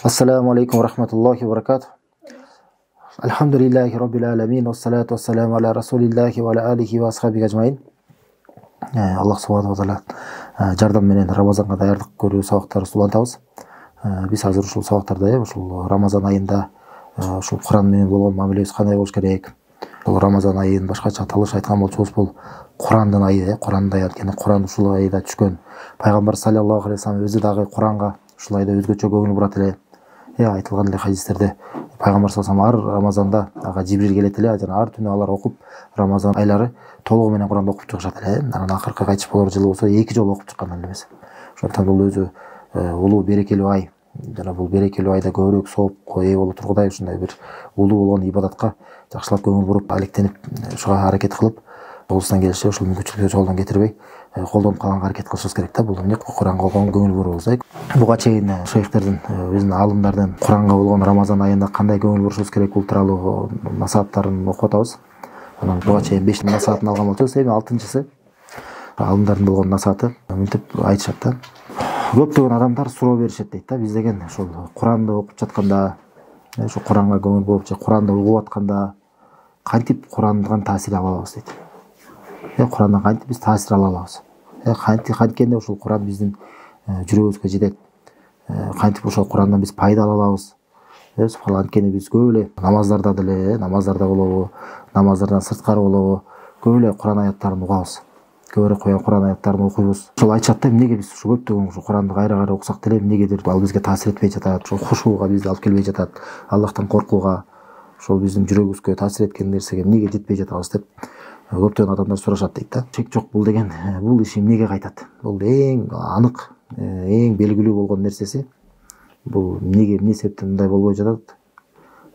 Ассаламу алейкум рахматуллахи ва баракатух. Алхамдулиллахи раббил аламин, вассалату вассаламу аля расулиллахи ва аля алихи ва асхабихи ажмаин. Аллах субханаху ва таала жардам менен Рамазанга даярдык көрүү сабактары улантабыз. Биз азыр ушул сабактарда ушул Рамазан айында ушул Куран менен болгон мамилебиз кандай болуш керек? Бул Рамазан айын башкача аталыш айткан болсобуз, бул Курандын айы, Курандын айы анткени Куран ушул айда түшкөн. Пайгамбар саллаллаху алейхи вассалам өзү дагы Куранга ушул айда өзгөчө көңүл бурат эле. Айтылган эле хадистерде Пайгамбар саллаллаху алейхи вассалам ар Рамазанда ага Жибрил келет эле, жана ар түнү алар окуп Рамазан айлары толугу менен Куранды окуп чыгышат эле. Анан акыркы кайтыш болор жылы болсо 2 жолу окуп чыккан эле эмес. Ошондуктан бул өзү улуу берекелүү ай. Жана бул берекелүү айда көбүрөөк соопко ээ боло тургудай ушундай бир улуу болгон ибадатка жакшылап көңүл буруп, алектенип, ушуга аракет кылып, колубуздан келишинче ушул мүмкүнчүлүктү жолдон кетирбей, колдонуп калганга аракет кылышыбыз керек да. Бул эмне Куранга болгон көңүл буруубуз. Буга чейин шейхтердин, биздин аалымдардын Куранга болгон Рамазан айында кандай көңүл бурушубуз керек бул тууралуу насааттарын окуп атабыз. Анан буга чейин 5 насаатын алган болчубуз. Эми 6-чысы аалымдардын болгон насааты мынтип айтышат да. Көптөгөн адамдар суроо беришет дейт да. Биз деген ошол Куранды окуп жатканда, ошо Куранга көңүл буруп, же Куранды угуп атканда кантип Курандан таасир ала алабыз дейт. Курандан кантип биз таасир ала алабыз? Канткенде ошол Куран биздин жүрөгүбүзгө жетет. Кантип ошол Курандан биз пайда ала алабыз? Субханалла, анткени биз көп эле намаздарда деле, намаздарда болобу, намаздардан сырткары болобу, көп эле Куран аяттарын угабыз. Көбүрөөк Куран аяттарын окуйбуз. Ошол айтышат да, эмнеге биз ушу көптөгөн ушу Куранды кайра окусак деле эмнегедир ал бизге таасир этпей жатат, ошол хушууга бизди алып келбей жатат, Аллахтан коркууга, ошол биздин жүрөгүбүзгө таасир эткен нерсеге эмнеге жетпей жатабыз деп көптөгөн адамдар сурашат дейт да. Чек жок, бул деген бул иш эмнеге кайтат? Бул эң анык, эң белгилүү болгон нерсеси бул эмне себептен мындай болбой жатат?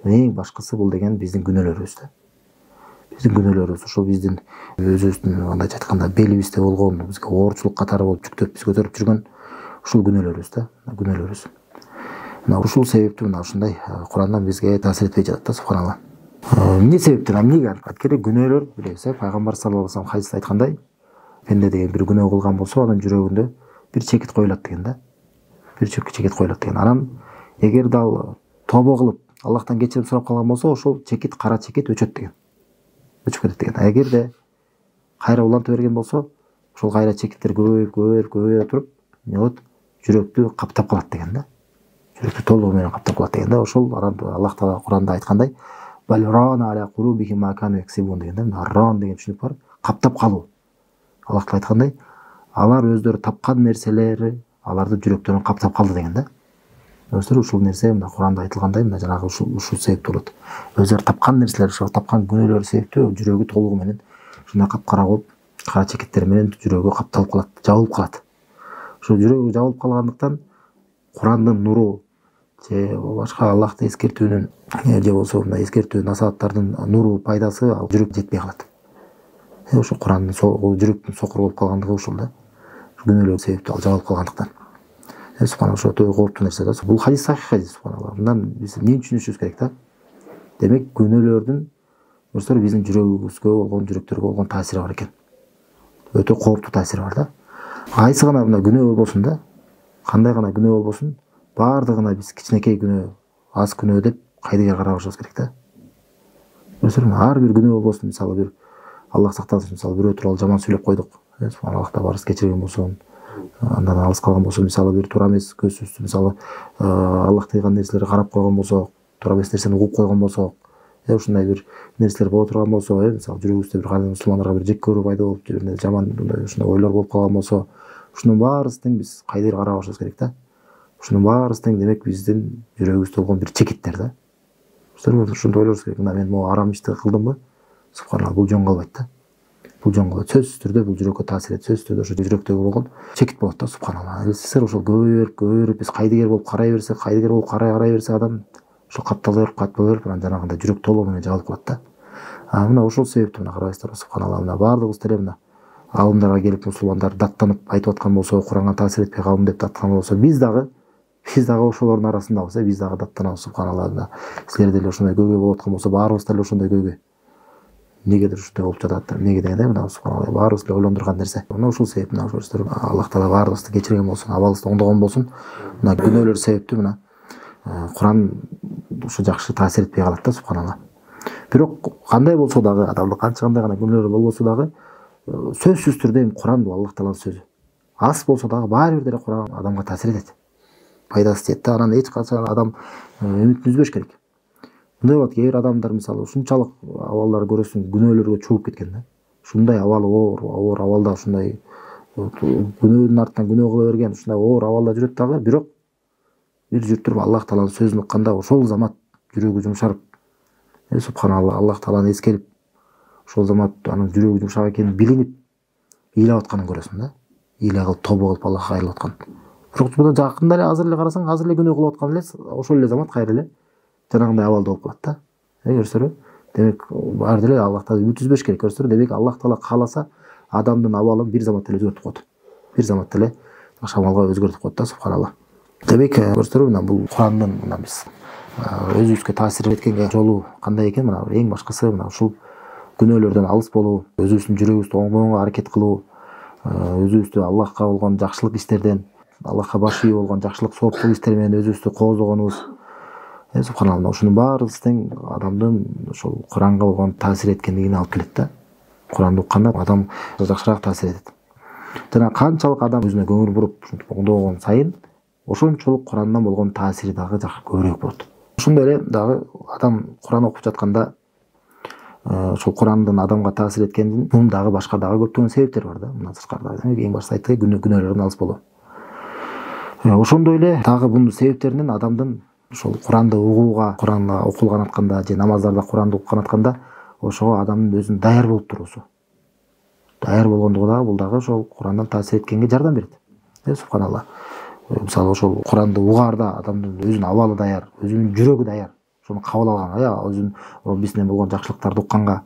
Эң башкысы бул деген биздин күнөөлөрүбүз да. Биздин күнөөлөрүбүз, ошол биздин өзүбүздүн кандайча айтканда белибизде болгон, бизге оорчулук катары болуп жүктөп биз көтөрүп жүргөн ушул күнөөлөрүбүз да, күнөөлөрүбүз. Мына ушул себептүү мына ушундай Курандан бизге таасир этпей жатат да, субханалла. Эмне себептен, эмнеге? Анткени күнөөлөр, билесиз, Пайгамбар саллаллаху алейхи вассалам хадисте айткандай, пенде деген бир күнөө кылган болсо, анын жүрөгүндө бир чекит коюлат деген да. Бир чекит коюлат деген. Анан эгер дал тобо кылып Аллахтан кечирим сурап калган болсо, ошол чекит, кара чекит өчөт деген. Өчүп кетет деген. Эгерде кайра уланта берген болсо, ошол кайра чекиттер көбөйө туруп, эмне болот? Жүрөктү каптап калат деген да. Жүрөктү толугу менен каптап калат деген да. Ошол Аллах Таала Куранда айткандай, балрана аля кулубихим ма кану яксибун деген да. Ран деген түшүнүк бар. Каптап калуу. Аллах Таала айткандай, алар өздөрү тапкан нерселери аларды жүрөктөрүн каптап калды деген да. Өздөрү ушул нерсе мына Куранда айтылгандай, мына жанагы ушул себептүү болот. Өздөрү тапкан нерселер, ошол тапкан күнөөлөр себептүү жүрөгү толугу менен ушундай капкара болуп, кара чекиттер менен жүрөгү капталып калат, жабылып калат. Ошол жүрөгү жабылып калгандыктан Курандын нуру же башка Аллахты эскертүүнүн же болсо мына эскертүү насааттардын нуру пайдасы ал жүрөккө жетпей калат. Ошо Курандын жүрөктүн сокур болуп калгандыгы ушул да. Күнөөлөр себептүү ал жабылып калгандыктан. Субханалла, ошо өтө кооптуу нерсе да. Бул хадис сахих хадис, субханалла. Мындан биз эмне түшүнүшүбүз керек да? Демек күнөөлөрдүн өздөрү биздин жүрөгүбүзгө болгон, жүрөктөргө болгон таасири бар экен. Өтө кооптуу таасири бар да. Кайсы гана мына күнөө болбосун да, кандай гана күнөө болбосун, баардыгына биз кичинекей күнөө, аз күнөө деп кайдыгер карабашыбыз керек да. Өздөрү ар бир күнөө болбосун, мисалы бир Аллах сактасын, мисалы бирөө тууралуу жаман сүйлөп койдук. Аллахта барыс кечирген болсун, андан алыс калган болсо, мисалы бир туура эмес көзсүз, мисалы Аллах деган нерселерге карап койгон болсок, туура эмес нерсени угуп койгон болсок, ушундай бир нерселер боло турган болсо, мисалы жүрөгүбүздө бир кандай мусулмандарга бир жек көрүү пайда болуп, жаман ушундай ойлор болуп калган болсо, ушунун баарысы тең биз кайдыгер карабашыбыз керек да. Ушунун баарысы тең демек биздин жүрөгүбүздө болгон бир чекиттер да. Ушундай ойлорубуз керек. Мына мен могу арам ишти кылдымбы? Субханалла, бул жөн калбайт да. Бул жөн калбайт. Сөзсүз түрдө бул жүрөккө таасир этет. Сөзсүз түрдө ошо жүрөктөгү болгон чекит болот да, субханалла. Силер ошол көбөйүп биз кайдыгер болуп карай берсек, адам ошо каптала берип, анан жанагындай жүрөк толугу менен жабылып калат да. Мына ошол себептүү мына карабайсыздарбы, субханалла, мына баардыгыбыз деле мына аалымдарга келип мусулмандар даттанып айтып аткан болсо, Куранга таасир этпей калдым деп даттанган болсо, биз дагы ошолордун арасындабыз, биз дагы даттанабыз, субханалла. Силер деле ошондой көйгөй болуп аткан болсо, баарыбыз деле ошондой көйгөй. Эмнегедир ушундай болуп жатат, эмнеге дегенде мына субханалла баарыбыз деле ойлондурган нерсе. Мына ушул себеп, мына ошол Аллах Таала баарыбызды кечирген болсун, абалыбызды оңдогон болсун. Мына күнөөлөр себептүү мына Куран ушу жакшы таасир этпей калат да, субханалла. Бирок кандай болсо дагы, адамда кандай гана күнөөлөр болбосо дагы, сөзсүз түрдө Куран бул Аллах Тааланын сөзү. Аз болсо дагы баары бир деле Куран адамга таасир этет. Пайдасы тиет да, анан эч качан адам үмүтүн үзбөш керек. Мындай болот, кээ бир адамдар мисалы ушунчалык абалдар көрөсүң, күнөөлөргө чууп кеткен да. Ушундай абалы оор абалда, ушундай күнөөнүн артынан күнөө кыла берген, ушундай оор абалда жүрөт дагы, бирок бир жүрүп туруп Аллах Тааланын сөзүн укканда ошол замат жүрөгү жумшарып, субханалла, Аллах Тааланы эскерип, ошол замат анын жүрөгү жумшак экенин билинип, ыйлап атканын көрөсүң да. Ыйлай кылып, тобо кылып Аллахка кайрылып аткан. Бирок мына жакында эле азыр эле карасаң, азыр эле күнөө кылып аткан эле, ошол эле замат кайра эле жанагындай абалда болуп калат да. Көрсөңөрбү? Демек, баары деле Аллах Таала үмүт үзбөш керек. Көрсөңөр, демек Аллах Таала кааласа, адамдын абалын бир замат эле өзгөртүп коет. Бир замат эле шамалга өзгөртүп коет да, субханалла. Демек, көрсөңөр, мына бул Курандын мына биз өзүбүзгө таасир эткенге жолу кандай экен? Мына эң башкысы мына ушул күнөөлөрдөн алыс болуу, өзүбүздүн жүрөгүбүздү оңдоого аракет кылуу, өзүбүздү Аллахка болгон жакшылык иштерден, Аллахка баш ийүү болгон жакшылык сооптук иштер менен өзүбүздү кооздогонубуз. Субханалла, ушунун баарыбыз тең адамдын ошол Куранга болгон таасир эткендигине алып келет да. Куранды укканда адам жакшыраак таасир этет. Жана канчалык адам өзүнө көңүл буруп, ушинтип оңдогон сайын, ошончолук Курандан болгон таасири дагы көбүрөөк болот. Ошондой эле дагы адам Куран окуп жатканда, ошол Курандын адамга таасир эткенинин дагы башка дагы көптөгөн себептери бар да. Мына тышкарыда эң башта айттык, күнөөлөрдөн алыс болуу. Ошондой эле дагы бунун себептеринен адамдын ошол Куранды угууга, Куран окулган атканда же намаздарда Куранды уккан атканда ошого адамдын өзүнүн даяр болуп туруусу. Даяр болгондугу дагы бул дагы ошол Курандан таасир эткенге жардам берет. Субханалла. Мисалы ошол Куранды угаарда адамдын өзүнүн абалы даяр, өзүнүн жүрөгү даяр. Ошону кабыл алганга, өзүнүн бизден болгон жакшылыктарды укканга,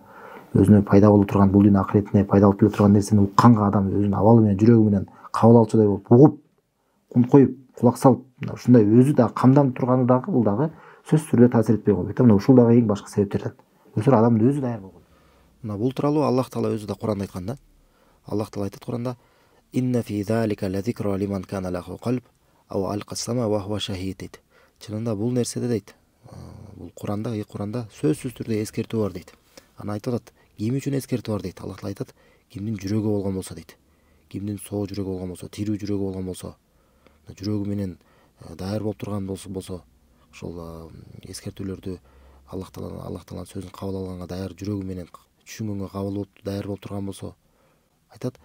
өзүнө пайда боло турган, бул дүйнө акыретине пайда алып келе турган нерсени укканга адам өзүнүн абалы менен, жүрөгү менен кабыл алчудай болуп, угуп, кунт коюп, кулак салып, ушундай өзү дагы камданып турганы дагы бул дагы сөзсүз түрдө таасир этпей койбойт. Мына ушул дагы эң башкы себептерден. Өзү адамдын өзү даяр болгон. Мына бул тууралуу Аллах Таала өзү да Куранда айткан да. Аллах Таала айтат Куранда: "Инна фи залика лазикра лиман кана лаху калб ау алкасама ва хуа шахид" дейт. Чынында бул нерседе дейт, бул Куранда сөзсүз түрдө эскертүү бар дейт. Аны айтып атат, ким үчүн эскертүү бар дейт. Аллах Таала айтат, кимдин жүрөгү болгон болсо дейт. Кимдин соо жүрөгү болгон болсо, тирүү жүрөгү болгон болсо, жүрөгү менен даяр болуп турган болсо, ошол эскертүүлөрдү Аллах Тааланын сөзүн кабыл алганга даяр, жүрөгү менен түшүнгөнгө кабыл болуп даяр болуп турган болсо, айтат.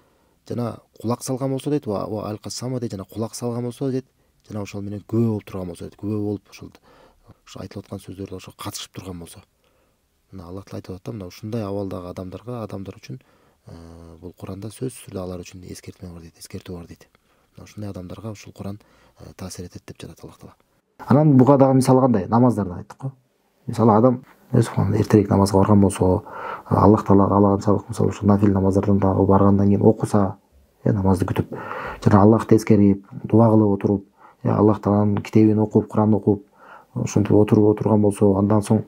Жана кулак салган болсо дейт, ва алкасама дейт, жана кулак салган болсо дейт, жана ошол менен күбө болуп турган болсо дейт, күбө болуп ошол айтылып аткан сөздөрдө ошо катышып турган болсо. Мына Аллах Таала айтып атат да, мына ушундай абалдагы адамдар үчүн бул Куранда сөзсүз түрдө алар үчүн эскертүү бар дейт. Мына ушундай адамдарга ушул Куран таасир этет деп жатат Аллах Таала. Анан буга дагы мисалы кандай? Намаздарда айттык го. Мисалы адам эртерээк намазга барган болсо, Аллах Таала каалаганчалык мисалы ушул нафил намаздардан дагы баргандан кийин окуса, намазды күтүп, жана Аллахты эскерип, дуа кылып отуруп, Аллах Тааланын китебин окуп, Куранды окуп, ошентип отуруп отурган болсо, андан соң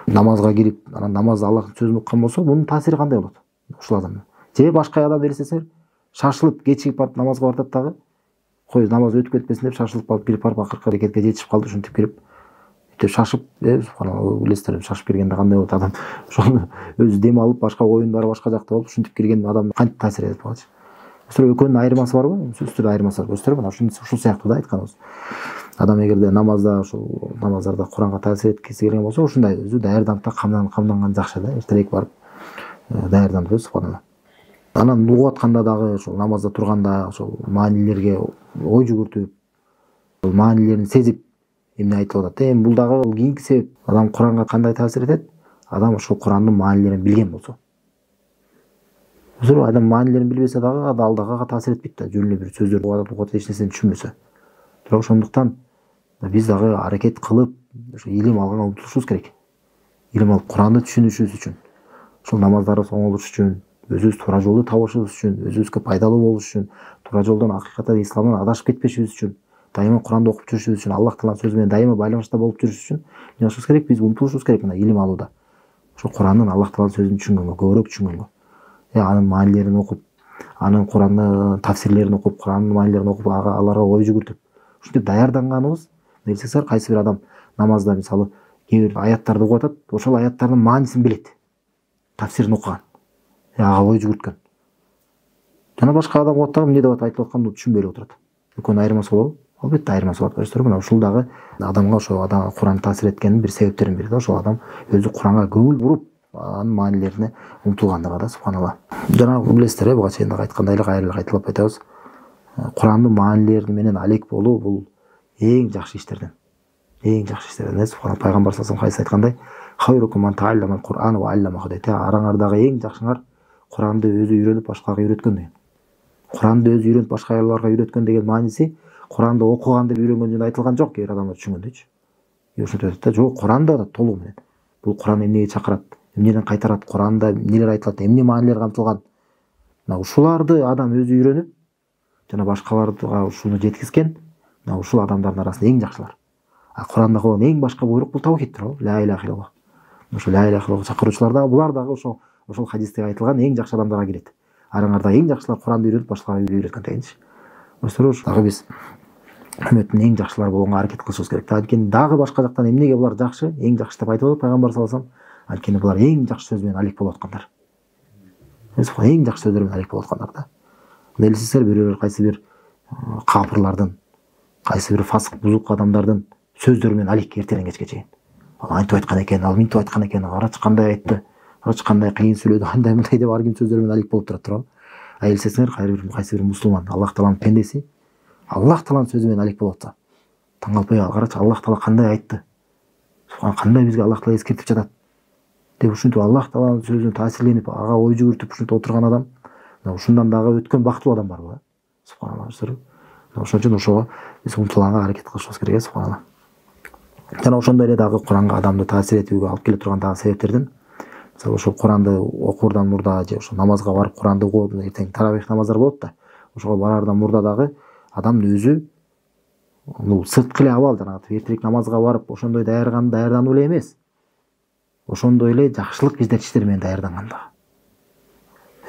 намазга кирип, анан намазда Аллахтын сөзүн уккан болсо, мунун таасири кандай болот? Ушул адамга. Же башка адам элестесеңер, шашылып кечигип барып намазга бартат дагы, кой намаз өтүп кетпесин деп шашылып калып кирип барып акыркы рекетке жетишип калды, ушинтип кирип шашып, субханалла, билесиздер, шашып киргенде кандай болот адам? Ошону өзү дем алып, башка оюн бары башка жакта болуп, ушинтип кирген адам кантип таасир этет багычы? Экөөнүн айырмасы барбы? Сөзсүз түрдө айырмасы бар. Көрсөтөр, мына ушул сыяктуу да айтканыбыз. Адам эгерде намаздарда Куранга таасир эткиси келген болсо, ушундай өзү даярданып да камданган жакшы да, эртерээк барып даярданып, субханалла. Анан угуп атканда дагы, ошол намазда турганда, ошол маанилерге ой жүгүртүп, маанилерин сезип, эмне айтылып атат. Эми бул дагы кийинки себеп. Адам Куранга кандай таасир этет? Адам ошол Курандын маанилерин билген болсо. Адам маанилерин билбесе дагы ал дагы таасир этпейт да, жөн эле бир сөздөрдү угуп эч нерсени түшүнбөсө. Бирок ошондуктан биз дагы аракет кылып, ошо илим алганга умтулушубуз керек. Илим алып Куранды түшүнүшүбүз үчүн, ошол намаздарыбыз оңолуш үчүн, өзүбүз туура жолду табышыбыз үчүн, өзүбүзгө пайдалуу болуш үчүн, туура жолдон, акыйкаттан, исламдан адашып кетпешибиз үчүн, дайыма Куранды окуп жүрүшүбүз үчүн, Аллах Тааланын сөзү менен дайыма байланышта болуп жүрүш үчүн эмне кылышыбыз керек? Биз умтулушубуз керек мына илим алууда. Ошо Курандын, Аллах Тааланын сөзүн түшүнгөнгө, көбүрөөк түшүнгөнгө. Анын маанилерин окуп, анын Курандын тафсирлерин окуп, Курандын маанилерин окуп, аларга ой жүгүртүп, ушинтип даярданганыбыз Элсеңиздер, кайсы бир адам намазда мисалы кээ бир аяттарды окуп атат, ошол аяттардын маанисин билет. Тафсирин окуган. Ага ой жүгүрткөн. Жана башка адам окуп атат, эмне деп айтылып атканын түшүнбөй эле отурат. Экөөнүн айырмасы болобу? Албетте айырмасы бар. Мына ушул дагы адамга ошо адам Куранды таасир эткенин бир себептерин бири да. Ошол адам өзү Куранга көңүл буруп, анын маанилерине умтулгандыгы да, субханалла. Жана билесиздер, буга чейин дагы айткандай эле кайра эле кайталап айтабыз. Курандын маанилери менен алек болуу бул эң жакшы иштерден. Эң жакшы иштерден. Субханалла, пайгамбар саллаллаху алейхи айткандай, "Хайрукум ман тааллама ал-Кур'ан ва алламаху" дейт. Араңардагы эң жакшыңар Куранды өзү үйрөнүп башкаларга үйрөткөн деген. Куранды өзү үйрөнүп башкаларга үйрөткөн деген мааниси Куранды окуганды үйрөнгөн жөнүндө айтылган жок, кээ бир адамдар түшүнгөндөйчү. Ошентип айтат да, жок, Куранда да толугу менен. Бул Куран эмнеге чакырат, эмнеден кайтарат, Куранда эмнелер айтылат, эмне маанилер камтылган. Мына ушуларды адам өзү үйрөнүп, жана башкаларга ушуну жеткизген, мына ушул адамдардын арасында эң жакшылар. Куранда кылган эң башка буйрук бул тавхидтир, ла иляха иллаллах. Ошо ла иляха иллаллах чакыруучулар дагы, булар дагы ошол хадисте айтылган эң жакшы адамдарга кирет. Араңарда эң жакшылар Куранды үйрөнүп башкаларга үйрөткөн дегенчи. Ошол дагы биз үммөттүн эң жакшылары болгонго аракет кылышыбыз керек. Анткени дагы башка жактан эмнеге булар жакшы, эң жакшы деп айтып атат пайгамбар саллаллаху алейхи вассалам? Анткени булар эң жакшы сөз менен алек болуп аткандар. Эң жакшы сөздөр менен алек болуп аткандар да. Элсиздер, бирөөлөр кайсы бир капырлардын, кайсы бир фасык бузук адамдардын сөздөрү менен алек эртеден кечке чейин. Ал антип айткан экен, ал мынтип айткан экен, карачы кандай айтты, карачы кандай кыйын сүйлөдү, андай мындай деп ар ким сөздөр менен алек болуп турат туурабы? Элсиздер, кайсы бир мусулман, Аллах Тааланын пендеси, Аллах Тааланын сөзү менен алек болуп атса, таң калпай, карачы Аллах Таала кандай айтты, кандай бизге Аллах Таала эскертип жатат деп ушинтип Аллах Тааланын сөзүнө таасирленип, ага ой жүгүртүп ушинтип отурган адам, ушундан дагы өткөн бактылуу адам барбы? Субханалла. Ошон үчүн ошого биз умтулганга аракет кылышыбыз керек, субханалла. Жана ошондой эле дагы Куранга адамды таасир этүүгө алып келе турган дагы себептерден, мисалы ошо Куранды окуурдан мурда же ошо намазга барып Куранды окуп, эртең таравих намаздар болот да, ошого бараардан мурда дагы адамдын өзү бул сырткы эле абал, жанагы эртерээк намазга барып ошондой даярдануу эле эмес. Ошондой эле жакшылык иштер менен даярданган дагы.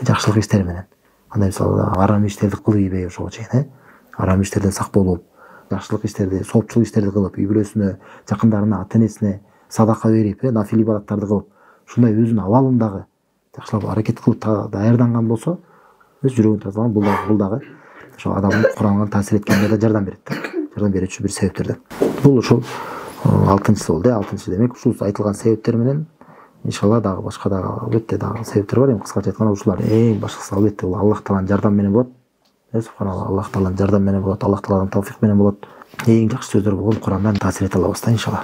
Жакшылык иштер менен. Андай мисалы арам иштерди кылбай ошого чейин, арам иштерден сак болуп, жакшылык иштерди, соопчулук иштерди кылып, үй бүлөсүнө, жакындарына, ата-энесине садака берип, нафил ибадаттарды кылып, ушундай өзүнүн абалын дагы жакшылап аракет кылып даярданган болсо, өз жүрөгүн тазаланган, бул дагы ошо адамдын Куранга таасир эткенине да жардам берет. Жардам берүүчү бир себептерден. Бул ушул 6-сы болду, 6-сы демек ушул айтылган себептер менен иншалла дагы башка дагы албетте дагы себептер бар. Эми кыскача айтканда ушулар эң башкысы албетте бул Аллах Тааланын жардамы менен болот. Субханалла, Аллах Тааланын жардамы менен болот, Аллах Тааланын тавфик менен болот. Эң жакшы сөздөр болгон Курандан таасир эте алабыз да иншалла.